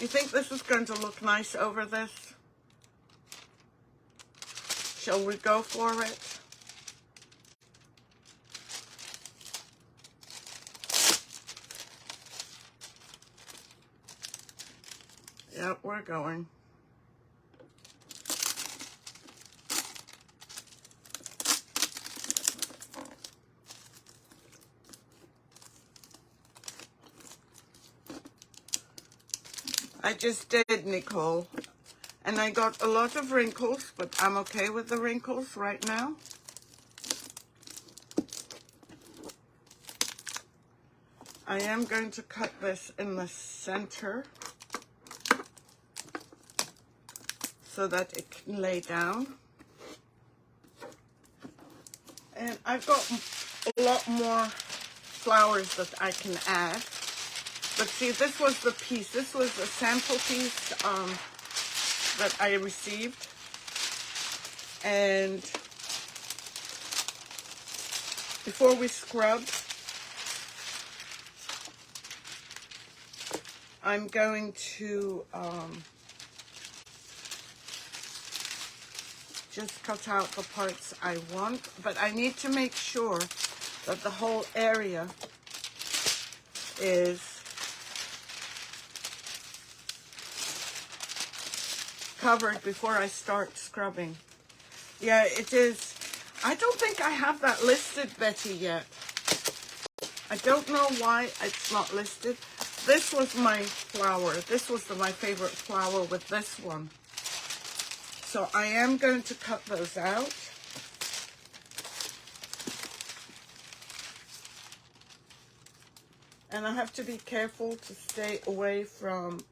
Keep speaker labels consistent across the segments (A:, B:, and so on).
A: You think this is going to look nice over this? Shall we go for it? Yep, we're going. I just did, Nicole, and I got a lot of wrinkles, but I'm okay with the wrinkles right now. I am going to cut this in the center so that it can lay down. And I've got a lot more flowers that I can add. But see, this was the piece. This was a sample piece that I received. And before we scrub, I'm going to just cut out the parts I want. But I need to make sure that the whole area is covered before I start scrubbing. Yeah, it is. I don't think I have that listed, Betty, yet. I don't know why it's not listed. This was my flower. This was my favorite flower with this one. So I am going to cut those out. And I have to be careful to stay away from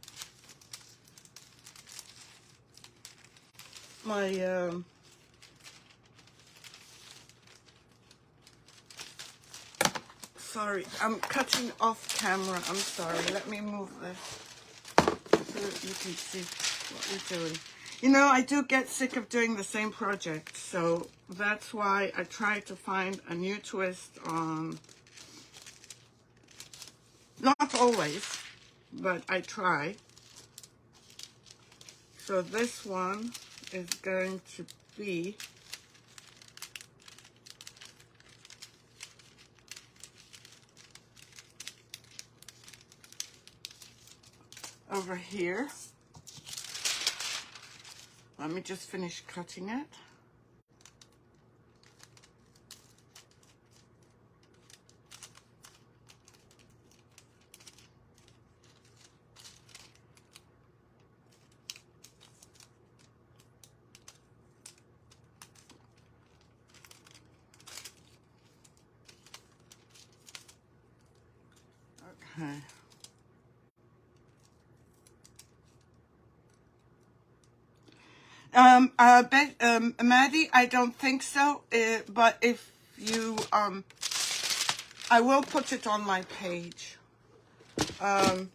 A: my sorry, I'm cutting off camera. I'm sorry. Let me move this so that you can see what we're doing. You know, I do get sick of doing the same project, so that's why I try to find a new twist on. Not always, but I try. So this one is going to be over here. Let me just finish cutting it. Okay. Maddie, I don't think so, but if you, I will put it on my page. I'm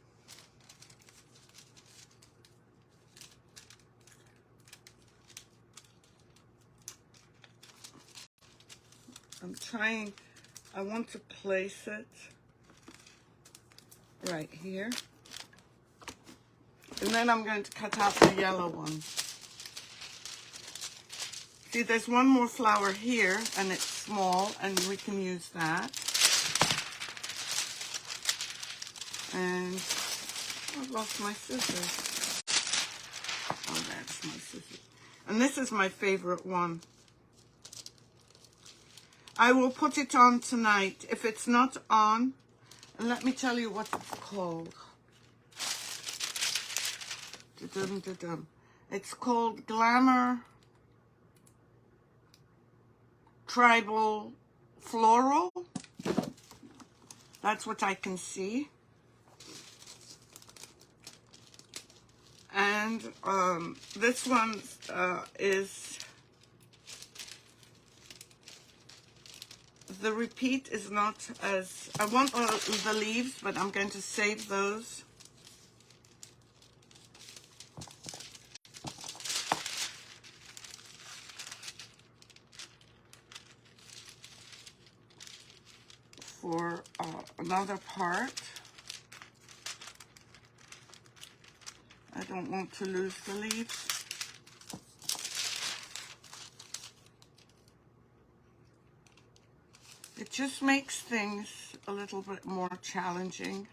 A: trying, I want to place it right here. And then I'm going to cut out the yellow one. See, there's one more flower here, and it's small, and we can use that. And I've lost my scissors. Oh, that's my scissors. And this is my favorite one. I will put it on tonight. If it's not on, and let me tell you what it's called. It's called Glamour Tribal Floral. That's what I can see. And this one is, the repeat is not as, I want the leaves, but I'm going to save those. For another part. I don't want to lose the leaves. It just makes things a little bit more challenging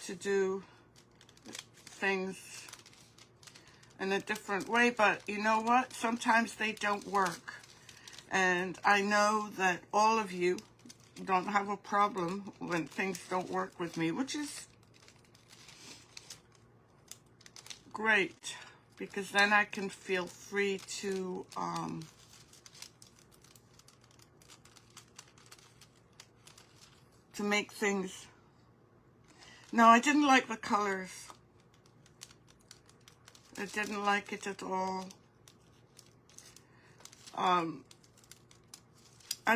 A: to do things in a different way, but you know what? Sometimes they don't work. And I know that all of you don't have a problem when things don't work with me, which is great, because then I can feel free to make things. No, I didn't like the colors. I didn't like it at all. I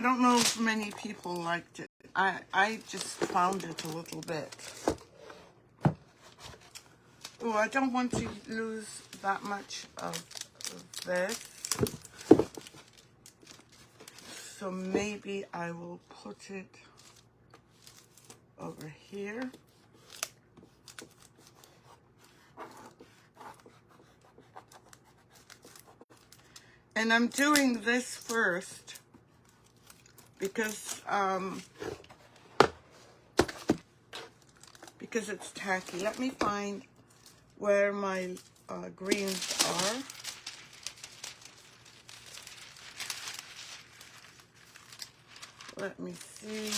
A: don't know if many people liked it. I just found it a little bit. Oh, I don't want to lose that much of this. So maybe I will put it over here. And I'm doing this first because it's tacky. Let me find where my greens are. Let me see.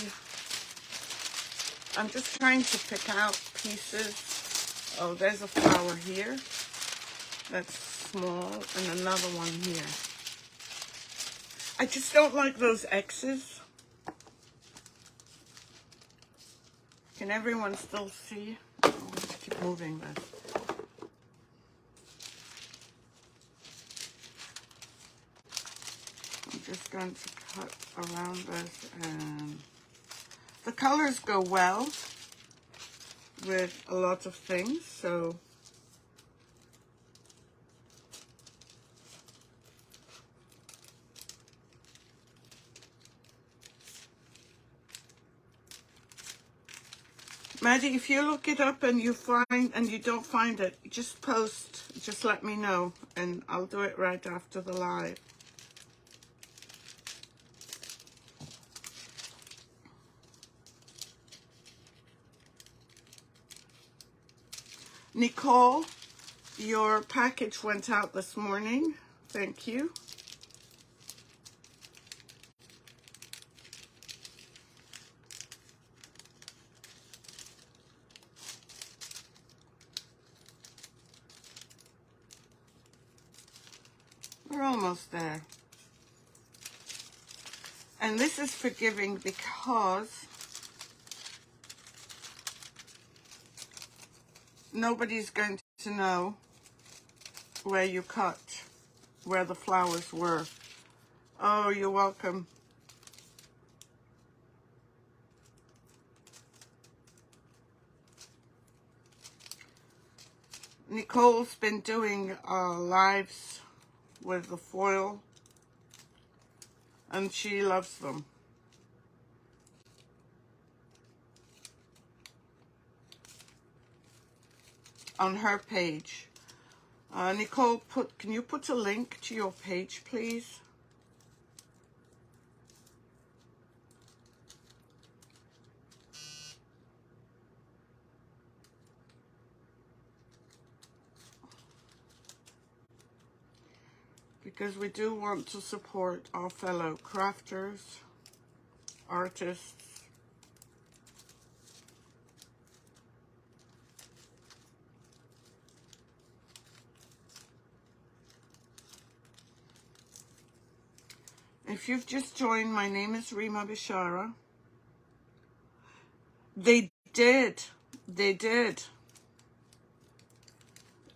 A: I'm just trying to pick out pieces. Oh, there's a flower here. That's small, and another one here. I just don't like those X's. Can everyone still see? Oh, let's keep moving this. I'm just going to cut around this, and the colors go well with a lot of things, so Maddie, if you look it up and you don't find it, just post, just let me know, and I'll do it right after the live. Nicole, your package went out this morning. Thank you. We're almost there. And this is forgiving because nobody's going to know where you cut, where the flowers were. Oh, you're welcome. Nicole's been doing lives with the foil, and she loves them. On her page. Nicole, can you put a link to your page, please? Because we do want to support our fellow crafters, artists. If you've just joined, my name is Rima Bechara. They did.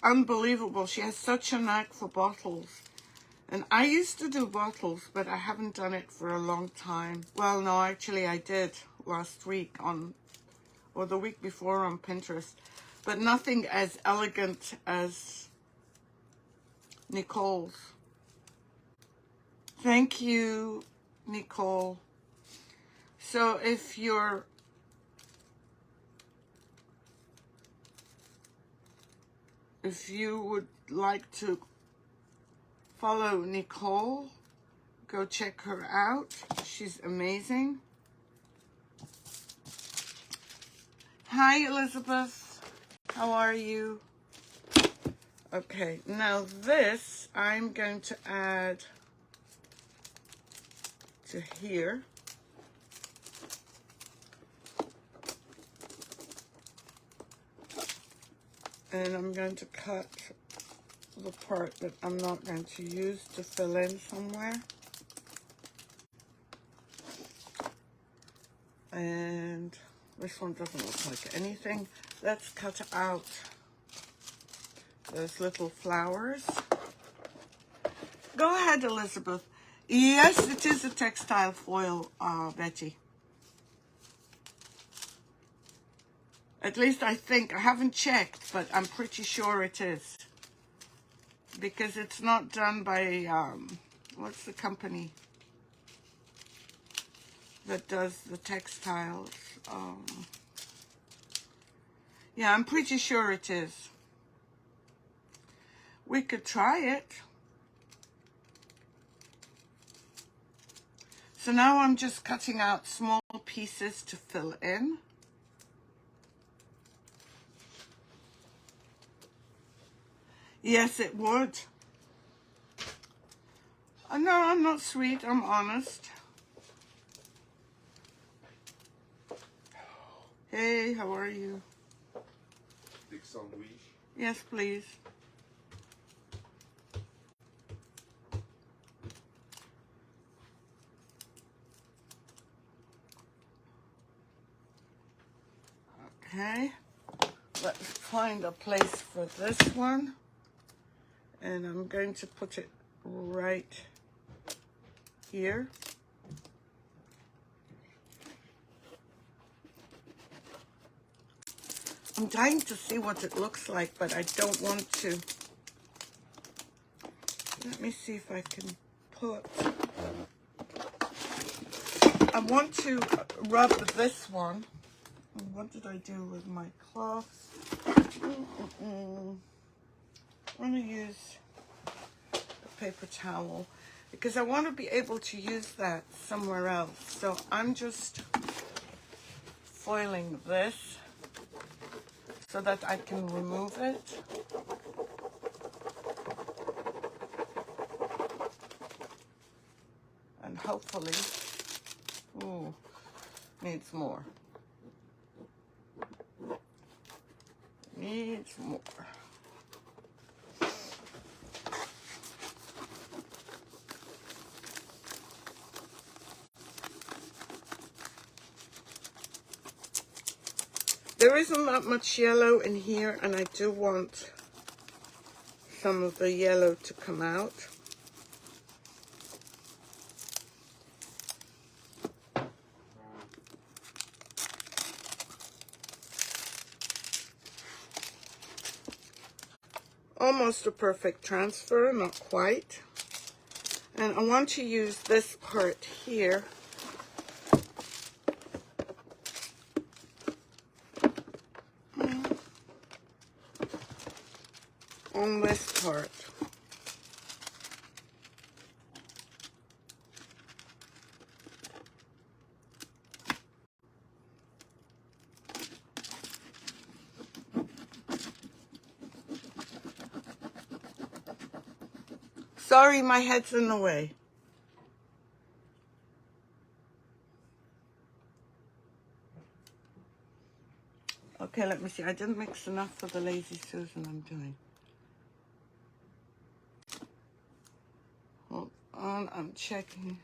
A: Unbelievable. She has such a knack for bottles. And I used to do bottles, but I haven't done it for a long time. Well, no, actually I did last week or the week before on Pinterest. But nothing as elegant as Nicole's. Thank you, Nicole. So if you're if you would like to follow Nicole, go check her out. She's amazing. Hi, Elizabeth. How are you? Okay, now this I'm going to add to here. And I'm going to cut the part that I'm not going to use to fill in somewhere. And this one doesn't look like anything. Let's cut out those little flowers. Go ahead, Elizabeth. Yes, it is a textile foil, Betty. At least I think. I haven't checked, but I'm pretty sure it is. Because it's not done by, what's the company that does the textiles? Yeah, I'm pretty sure it is. We could try it. So now I'm just cutting out small pieces to fill in. Yes, it would. No, I'm not sweet, I'm honest. Hey, how are you?
B: Big sandwich.
A: Yes, please. Okay, let's find a place for this one. And I'm going to put it right here. I'm dying to see what it looks like, but I don't want to. Let me see if I can put... I want to rub this one. What did I do with my cloths? I'm going to use a paper towel because I want to be able to use that somewhere else. So I'm just foiling this so that I can remove it. And hopefully, ooh, needs more. Needs more. There isn't that much yellow in here, and I do want some of the yellow to come out. Almost a perfect transfer, not quite. And I want to use this part here on this part. Sorry, my head's in the way. Okay, let me see. I didn't mix enough for the Lazy Susan I'm doing. Hold on, I'm checking.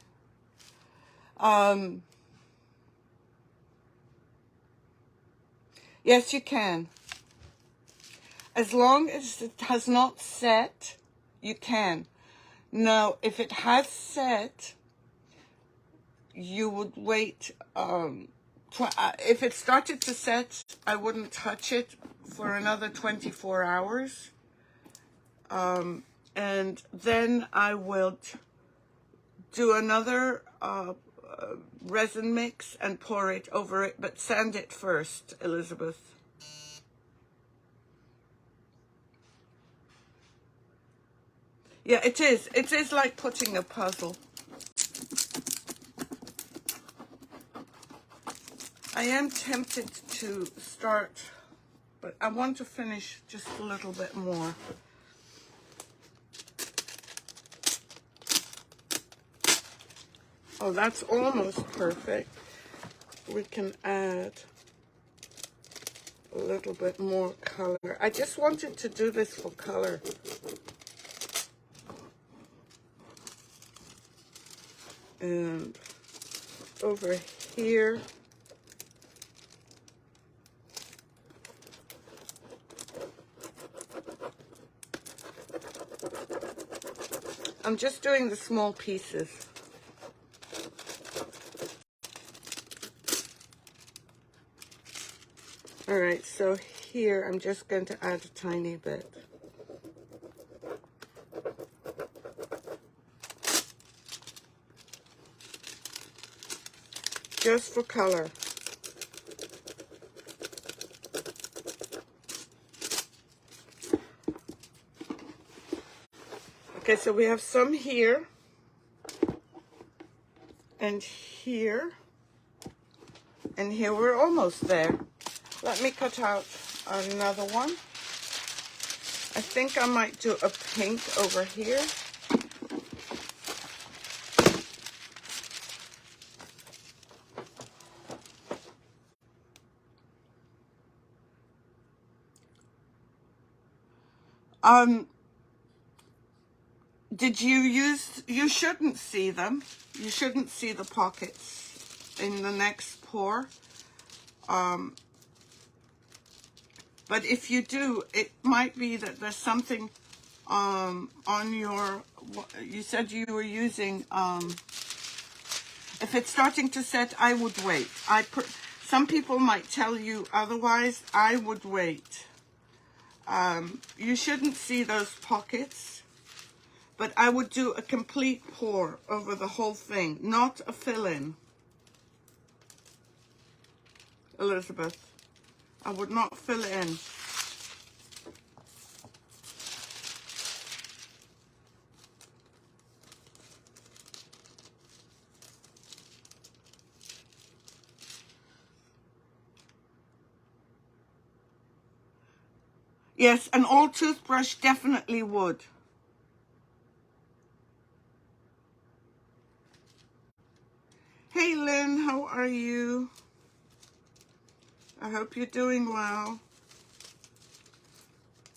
A: Yes, you can. As long as it has not set, you can. Now, if it has set, you would wait. If it started to set, I wouldn't touch it for another 24 hours. And then I will do another resin mix and pour it over it, but sand it first, Elizabeth. Yeah, it is. It is like putting a puzzle. I am tempted to start, but I want to finish just a little bit more. Oh, that's almost perfect. We can add a little bit more color. I just wanted to do this for color. And over here, I'm just doing the small pieces. All right, so here I'm just going to add a tiny bit. Just for color. Okay, so we have some here and here and here. We're almost there. Let me cut out another one. I think I might do a pink over here. Did you use, you shouldn't see them. You shouldn't see the pockets in the next pour. But if you do, it might be that there's something on your, you said you were using, if it's starting to set, I would wait. Some people might tell you otherwise. I would wait. You shouldn't see those pockets, but I would do a complete pour over the whole thing, not a fill-in. Elizabeth, I would not fill it in. Yes, an old toothbrush definitely would. Hey Lynn, how are you? I hope you're doing well.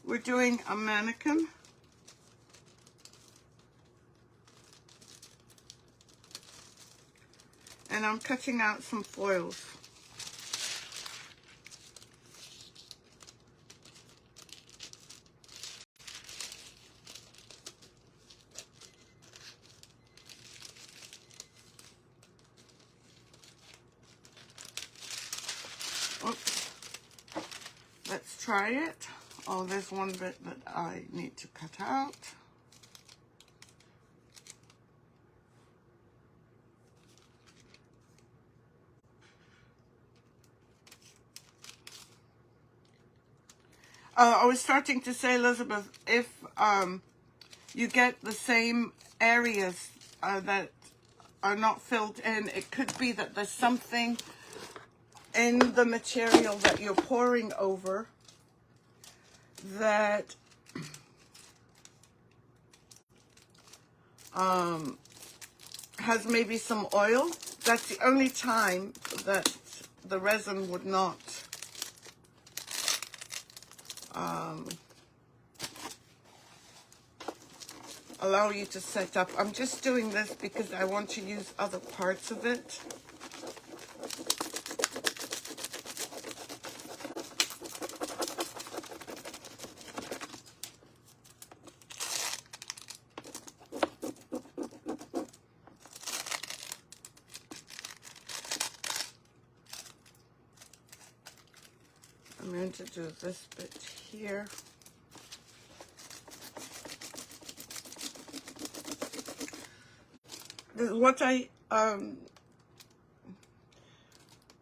A: We're doing a mannequin. And I'm cutting out some foils. Oops. Let's try it. Oh, there's one bit that I need to cut out. I was starting to say, Elizabeth, if you get the same areas that are not filled in, it could be that there's something in the material that you're pouring over that has maybe some oil. That's the only time that the resin would not allow you to set up. I'm just doing this because I want to use other parts of it. I'm going to do this bit here. What I,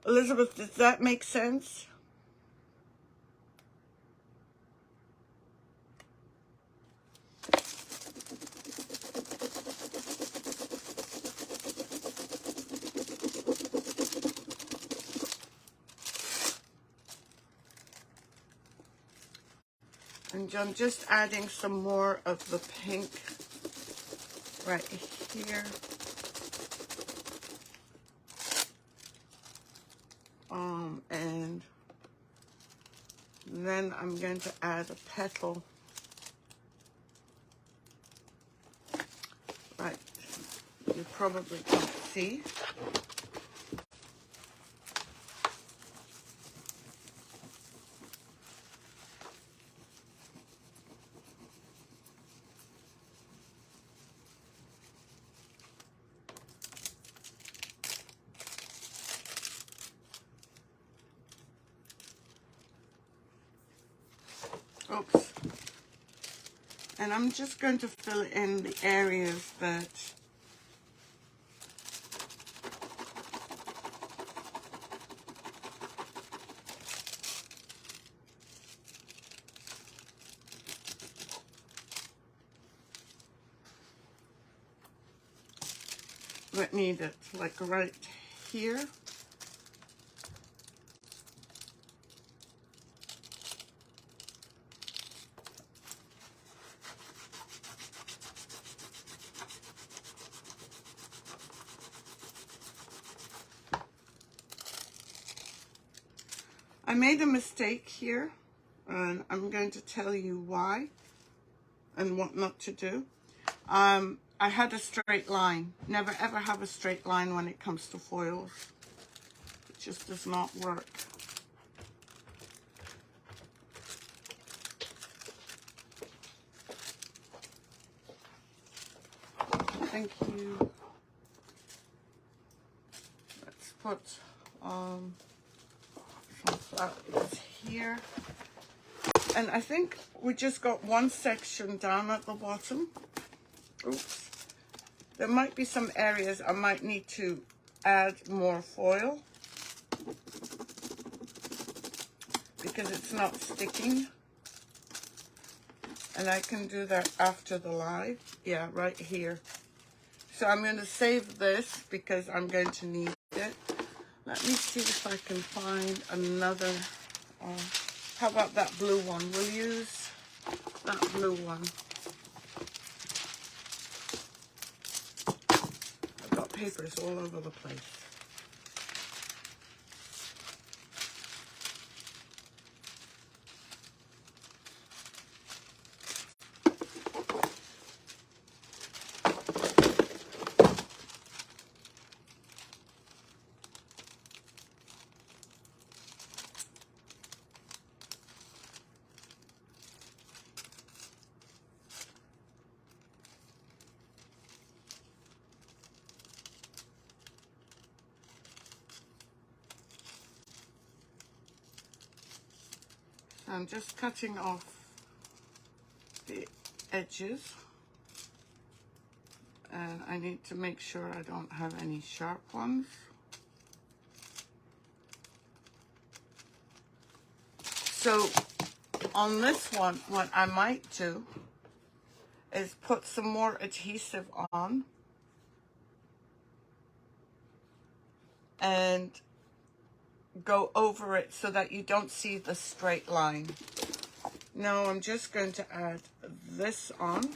A: Elizabeth, does that make sense? And I'm just adding some more of the pink right here. And then I'm going to add a petal right, you probably can't see. Oops. And I'm just going to fill in the areas that need it, like right here. I made a mistake here, and I'm going to tell you why and what not to do. I had a straight line. Never ever have a straight line when it comes to foils. It just does not work. Thank you. Let's put some flowers here. And I think we just got one section down at the bottom. Oops. There might be some areas I might need to add more foil because it's not sticking. And I can do that after the live. Yeah, right here. So I'm going to save this because I'm going to need it. Let me see if I can find another. How about that blue one? We'll use that blue one. I've got papers all over the place. I'm just cutting off the edges, and I need to make sure I don't have any sharp ones. So on this one, what I might do is put some more adhesive on and go over it so that you don't see the straight line. Now I'm just going to add this on.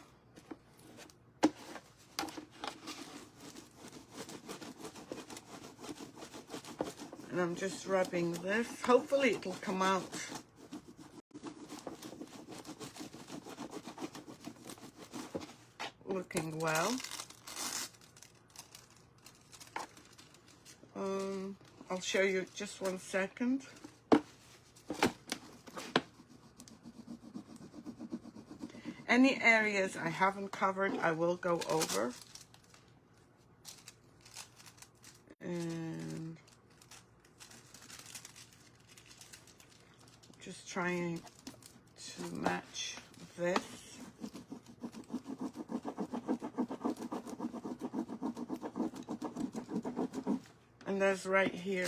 A: And I'm just rubbing this. Hopefully it'll come out looking well. I'll show you just 1 second. Any areas I haven't covered, I will go over. And just trying to match this. And there's right here.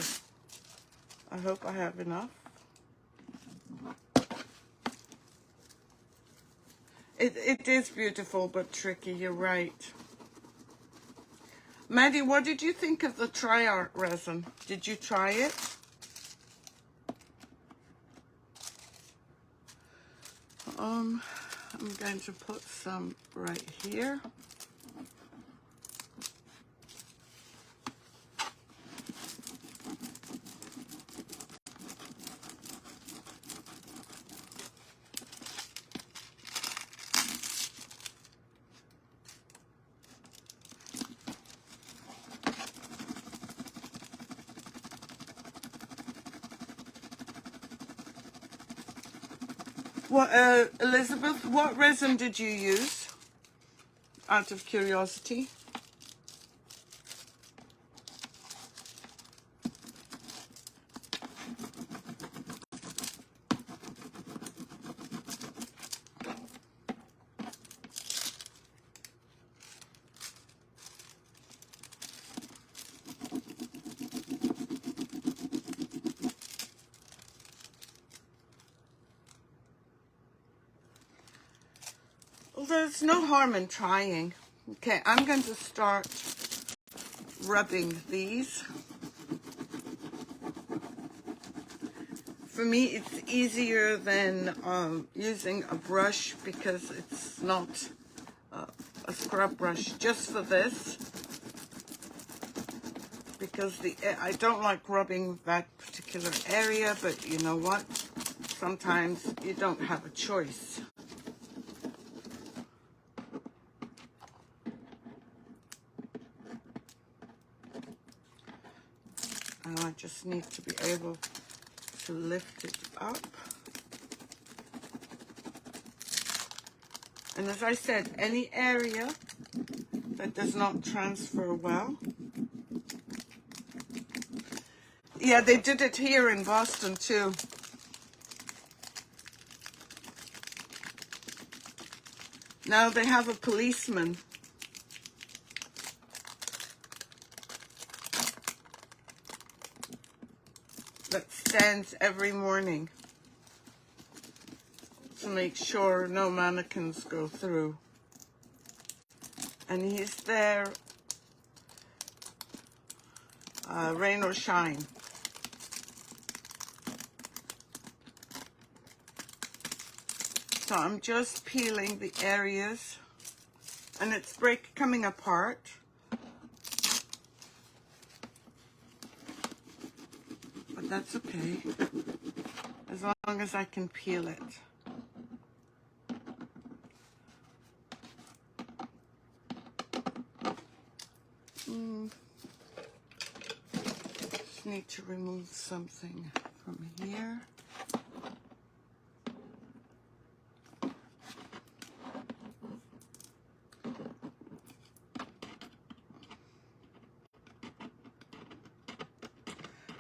A: I hope I have enough. It is beautiful but tricky, you're right. Maddie, what did you think of the Tri-Art resin? Did you try it? I'm going to put some right here. What, Elizabeth, what resin did you use, out of curiosity? Well, there's no harm in trying. Okay, I'm going to start rubbing these. For me, it's easier than using a brush because it's not a scrub brush just for this. Because I don't like rubbing that particular area, but you know what? Sometimes you don't have a choice. And I just need to be able to lift it up. And as I said, any area that does not transfer well. Yeah, they did it here in Boston too. Now they have a policeman that stands every morning to make sure no mannequins go through. And he's there, rain or shine. So I'm just peeling the areas, and it's coming apart. But that's okay, as long as I can peel it. Just need to remove something from here.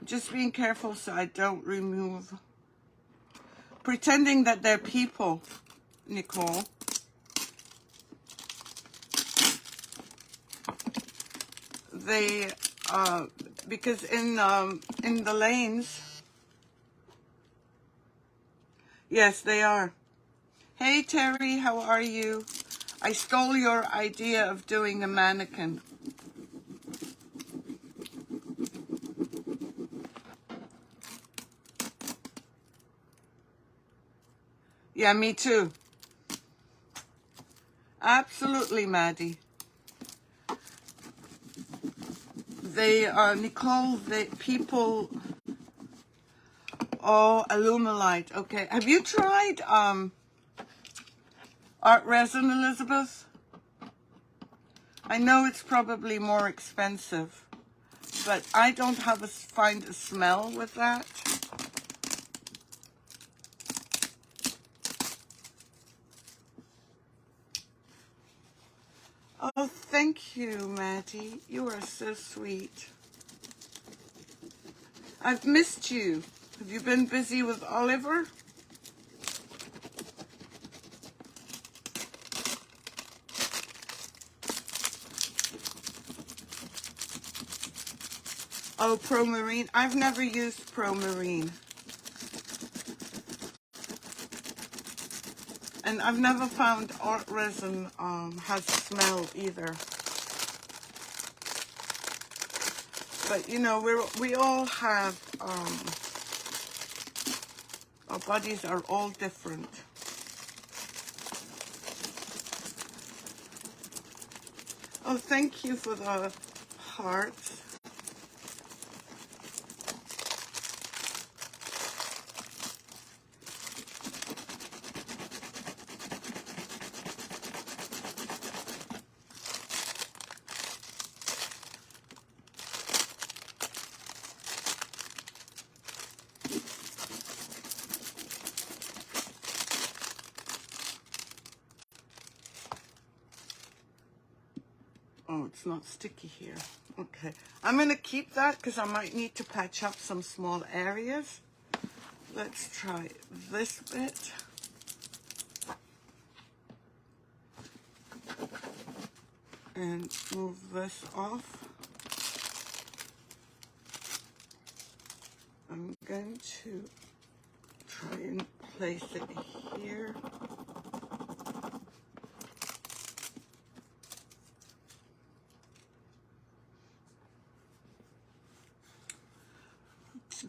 A: Just being careful so I don't remove, pretending that they're people, Nicole. They, because in the lanes, yes, they are. Hey Terry, how are you? I stole your idea of doing a mannequin. Yeah, me too. Absolutely, Maddie. They are, Nicole, the people, oh, Alumilite, okay. Have you tried art resin, Elizabeth? I know it's probably more expensive, but I don't find a smell with that. Oh, thank you, Maddie. You are so sweet. I've missed you. Have you been busy with Oliver? Oh, Pro Marine. I've never used Pro Marine. And I've never found art resin has smell either. But you know, we all have our bodies are all different. Oh, thank you for the hearts. Oh, it's not sticky here. Okay. I'm going to keep that because I might need to patch up some small areas. Let's try this bit. And move this off. I'm going to try and place it here.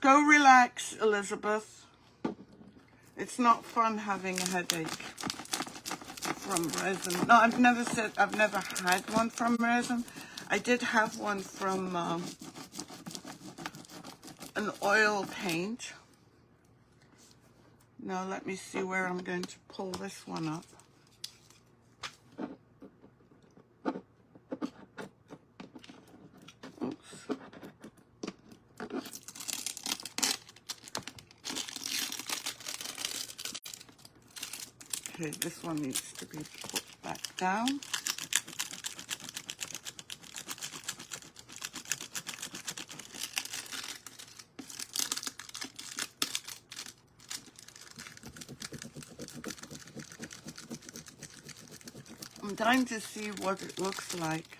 A: Go relax, Elizabeth. It's not fun having a headache from resin. No, I've never had one from resin. I did have one from an oil paint. Now let me see where I'm going to pull this one up. Oops. Okay, this one needs to be put back down. I'm trying to see what it looks like.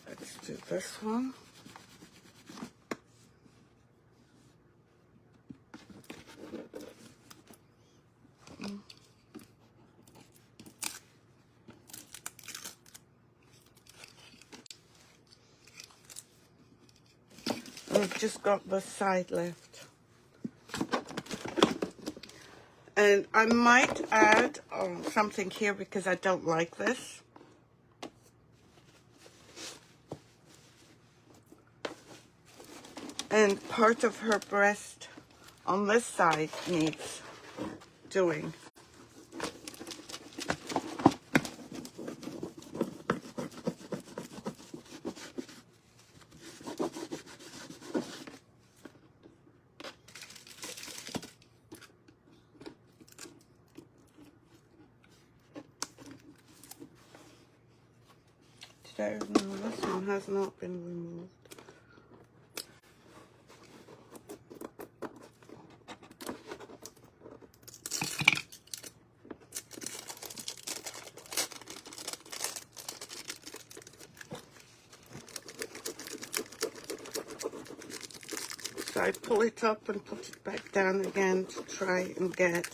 A: Let's do this one. We've just got the side left. And I might add something here because I don't like this. And part of her breast on this side needs doing. No, this one has not been removed. So I pull it up and put it back down again to try and get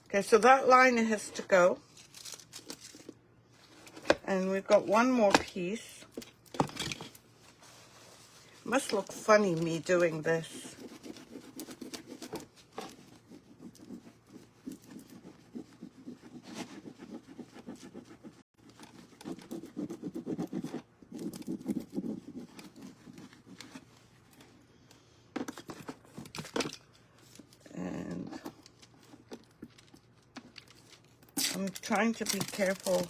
A: okay, so that line has to go. And we've got one more piece. Must look funny, me doing this. And I'm trying to be careful.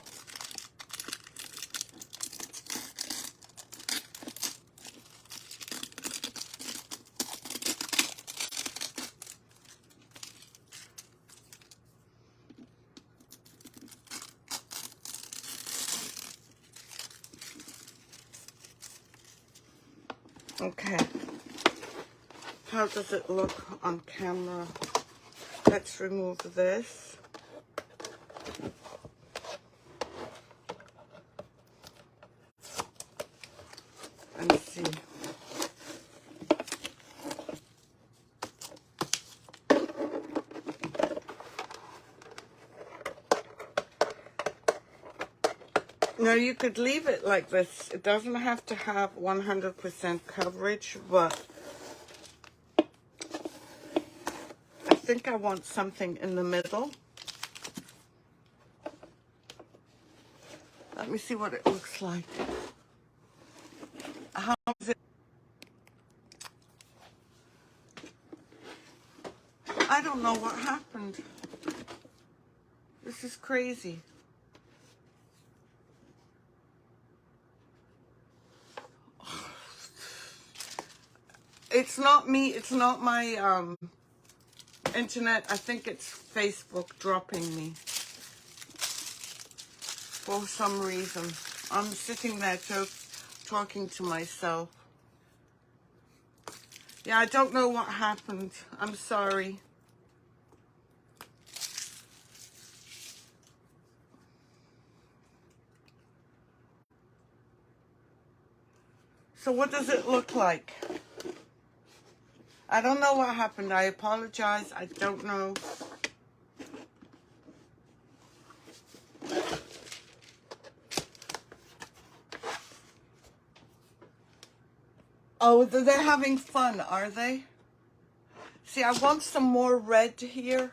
A: Okay. How does it look on camera? Let's remove this. And see. Now you could leave it like this. It doesn't have to have 100% coverage, but I think I want something in the middle. Let me see what it looks like. How is it? I don't know what happened. This is crazy. It's not me. It's not my internet. I think it's Facebook dropping me for some reason. I'm sitting there talking to myself. Yeah, I don't know what happened. I'm sorry. So what does it look like? I don't know what happened. I apologize. I don't know. Oh, they're having fun, are they? See, I want some more red here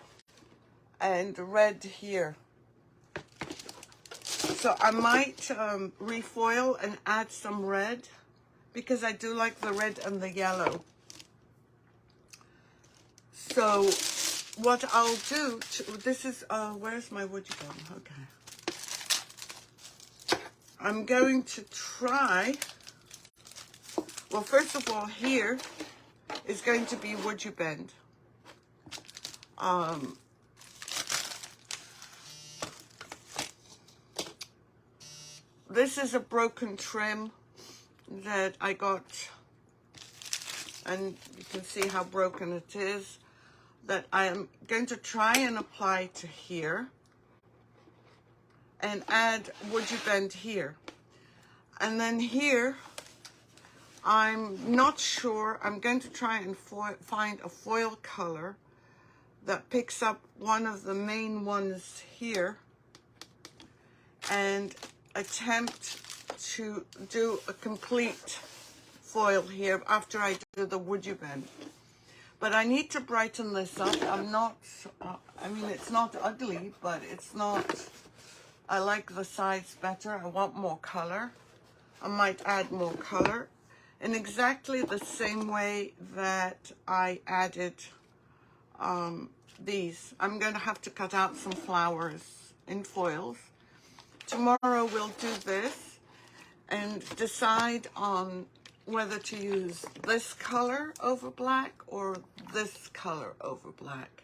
A: and red here. So I might refoil and add some red because I do like the red and the yellow. So what I'll do, this is, where's my WoodUBend? Okay. I'm going to try, well, first of all, here is going to be WoodUBend. This is a broken trim that I got, and you can see how broken it is, that I am going to try and apply to here and add WoodUBend here. And then here, I'm not sure, I'm going to try and find a foil color that picks up one of the main ones here and attempt to do a complete foil here after I do the WoodUBend. But I need to brighten this up. I'm not, I mean, it's not ugly, but it's not, I like the sides better. I want more color. I might add more color in exactly the same way that I added these. I'm going to have to cut out some flowers in foils. Tomorrow we'll do this and decide on whether to use this color over black or this color over black.